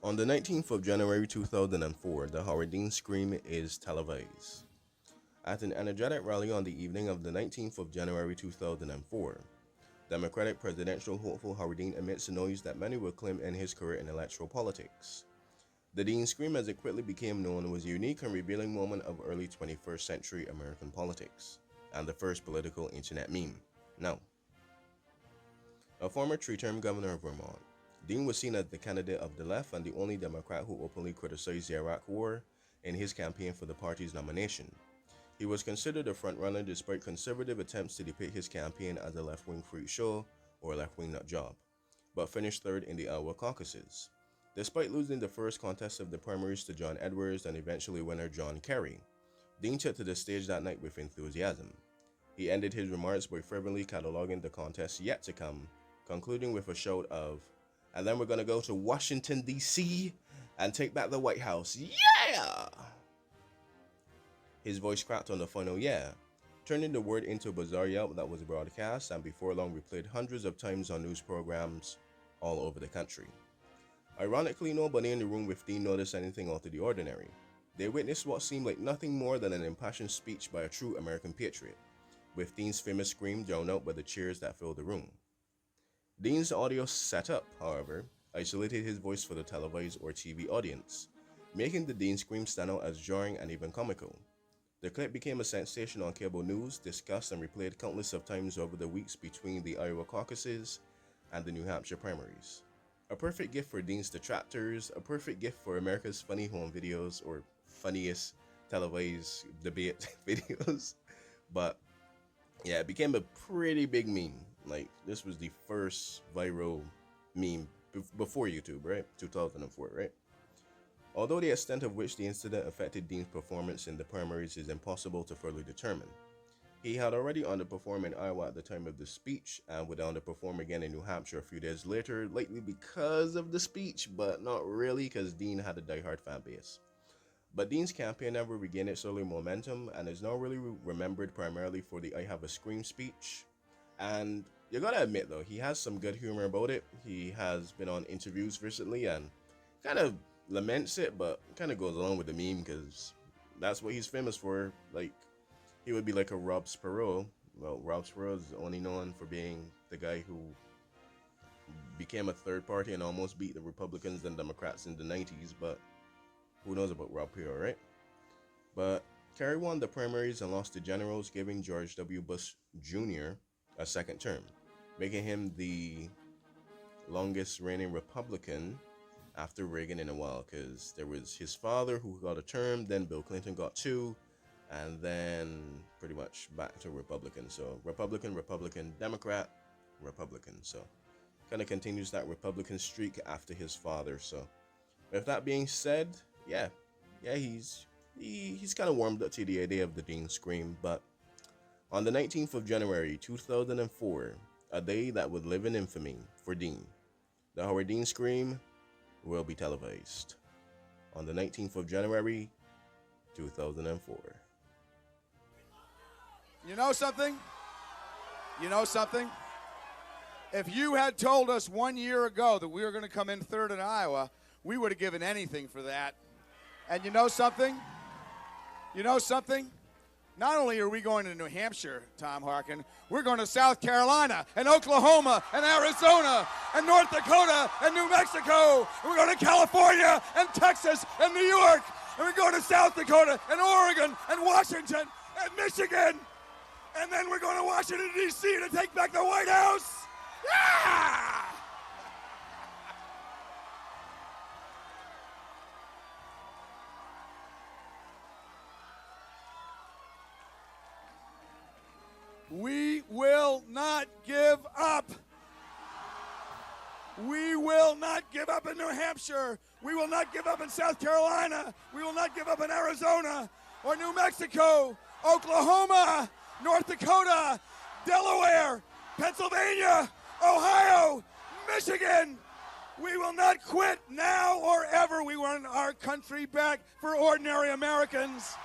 On the 19th of January 2004, the Howard Dean Scream is televised. At an energetic rally on the evening of the 19th of January 2004, Democratic presidential hopeful Howard Dean emits a noise that many will claim end his career in electoral politics. The Dean Scream, as it quickly became known, was a unique and revealing moment of early 21st century American politics, and the first political internet meme. Now, a former three-term governor of Vermont, Dean was seen as the candidate of the left and the only Democrat who openly criticized the Iraq War in his campaign for the party's nomination. He was considered a frontrunner despite conservative attempts to depict his campaign as a left-wing freak show or a left-wing nut job, but finished third in the Iowa caucuses. Despite losing the first contest of the primaries to John Edwards and eventually winner John Kerry, Dean took to the stage that night with enthusiasm. He ended his remarks by fervently cataloging the contests yet to come, concluding with a shout of, "And then we're gonna go to Washington, D.C. and take back the White House. Yeah!" His voice cracked on the final "yeah," turning the word into a bizarre yelp that was broadcast and before long replayed hundreds of times on news programs all over the country. Ironically, nobody in the room with Dean noticed anything out of the ordinary. They witnessed what seemed like nothing more than an impassioned speech by a true American patriot, with Dean's famous scream drowned out by the cheers that filled the room. Dean's audio setup, however, isolated his voice for the televised or TV audience, making the Dean scream stand out as jarring and even comical. The clip became a sensation on cable news, discussed and replayed countless of times over the weeks between the Iowa caucuses and the New Hampshire primaries. A perfect gift for Dean's detractors, a perfect gift for America's funny home videos or funniest televised debate videos. But yeah, it became a pretty big meme. Like, this was the first viral meme before YouTube, right? 2004, right? Although the extent of which the incident affected Dean's performance in the primaries is impossible to fully determine. He had already underperformed in Iowa at the time of the speech and would underperform again in New Hampshire a few days later, likely because of the speech, but not really because Dean had a diehard fan base. But Dean's campaign never regained its early momentum and is now really remembered primarily for the "I Have a Scream" speech. And you gotta admit though, he has some good humor about it. He has been on interviews recently and kind of laments it, but kind of goes along with the meme because that's what he's famous for. Like, he would be like a Rob Spiro. Well, Rob Spiro is only known for being the guy who became a third party and almost beat the Republicans and Democrats in the 90s, but who knows about Rob Spiro, right? But Kerry won the primaries and lost to generals, giving George W. Bush Jr. a second term, making him the longest reigning Republican after Reagan in a while, because there was his father who got a term, then Bill Clinton got two, and then pretty much back to Republican. So Republican, Republican, Democrat, Republican. So kind of continues that Republican streak after his father. So with that being said, yeah, he's kind of warmed up to the idea of the Dean Scream. But on the 19th of January 2004, a day that would live in infamy for Dean, the Howard Dean Scream will be televised on the 19th of January 2004. You know something? You know something? If you had told us 1 year ago that we were going to come in third in Iowa, we would have given anything for that. And you know something? You know something? Not only are we going to New Hampshire, Tom Harkin, we're going to South Carolina and Oklahoma and Arizona and North Dakota and New Mexico. And we're going to California and Texas and New York. And we're going to South Dakota and Oregon and Washington and Michigan. And then we're going to Washington, D.C. to take back the White House. Yeah! We will not give up. We will not give up in New Hampshire. We will not give up in South Carolina. We will not give up in Arizona or New Mexico, Oklahoma, North Dakota, Delaware, Pennsylvania, Ohio, Michigan. We will not quit now or ever. We want our country back for ordinary Americans.